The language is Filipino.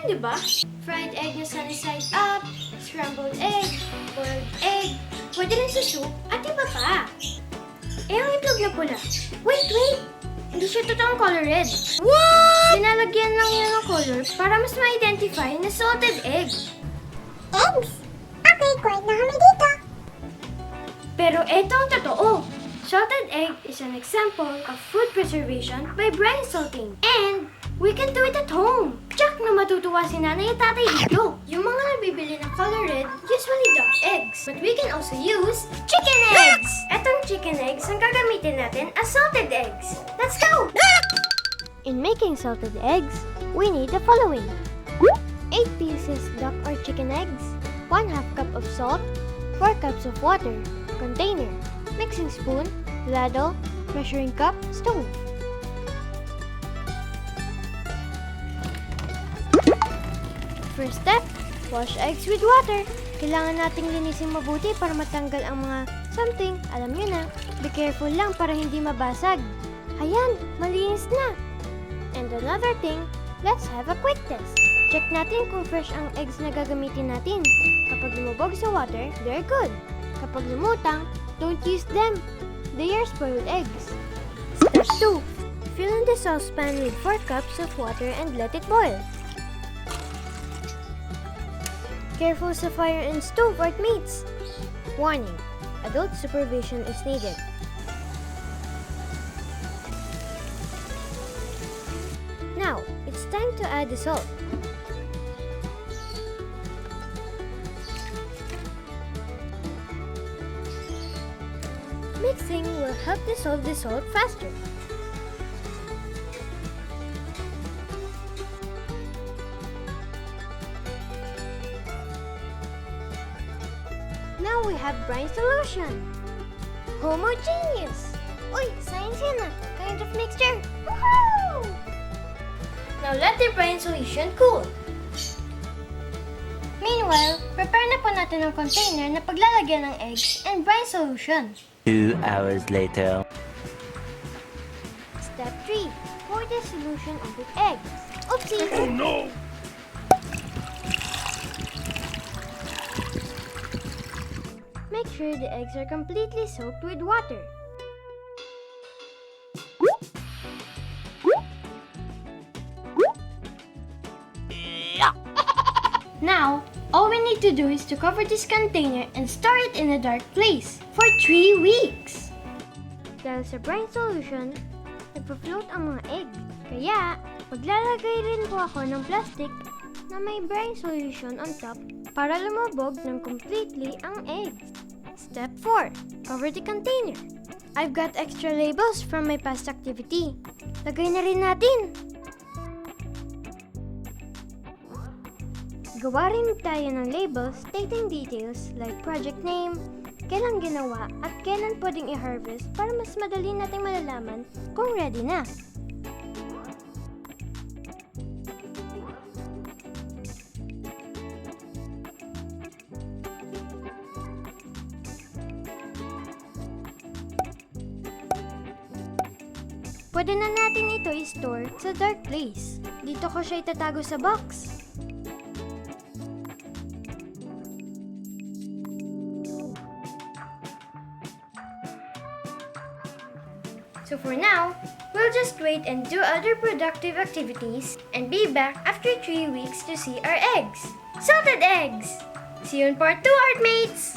di ba? Fried egg na sunny side up, scrambled egg, boiled egg, pwede rin sa soup, at iba pa. Eh, ang itlog na pula. Wait! Hindi siya totoong color red. What? Dinalagyan lang niya ng color para mas ma-identify na salted egg. Eggs? Okay, correct na kami dito. Pero eto ang totoo. Salted egg is an example of food preservation by brine salting. And we can do it at home. Tsak na matutuwa si nanay at tatay dito. Yung mga nabibili ng color red usually duck eggs. But we can also use chicken eggs. Etong chicken eggs ang gagamitin natin as salted eggs. Let's go! In making salted eggs, we need the following. 8 pieces duck or chicken eggs, 1/2 cup of salt, 4 cups of water, container, mixing spoon, ladle, measuring cup, stove. First step, wash eggs with water. Kailangan nating linisin mabuti para matanggal ang mga something, alam nyo na. Be careful lang para hindi mabasag. Ayan, malinis na. And another thing, let's have a quick test. Check natin kung fresh ang eggs na gagamitin natin. Kapag lumubog sa water, they're good. Kapag lumutang, don't use them. They are spoiled eggs. Step 2. Fill in the saucepan with 4 cups of water and let it boil. Careful sa fire and stove or it mates. Warning, adult supervision is needed. Now, it's time to add the salt. Mixing will help dissolve the salt faster. Now we have brine solution. Homogeneous. Uy, science yan ah. Kind of mixture. Woohoo! Now let the brine solution cool. Meanwhile, prepare na po natin ang container na paglalagyan ng eggs and brine solution. 2 hours later. Step 3. Pour the solution on the eggs. Oopsie! Oh no! Make sure the eggs are completely soaked with water. Now, all we need to do is to cover this container and store it in a dark place for 3 weeks. Dahil sa brine solution, nagpa-float ang mga egg. Kaya, maglalagay rin po ako ng plastic na may brine solution on top para lumubog ng completely ang eggs. Step 4. Cover the container. I've got extra labels from my past activity. Lagay na rin natin. Gawa rin tayo ng labels stating details like project name, kailan ginawa at kailan pwedeng i-harvest para mas madali nating malalaman kung ready na. Pwede na natin ito i-store sa dark place. Dito ko siya itatago sa box. So for now, we'll just wait and do other productive activities and be back after 3 weeks to see our eggs. Salted eggs! See you in part 2, Art Mates!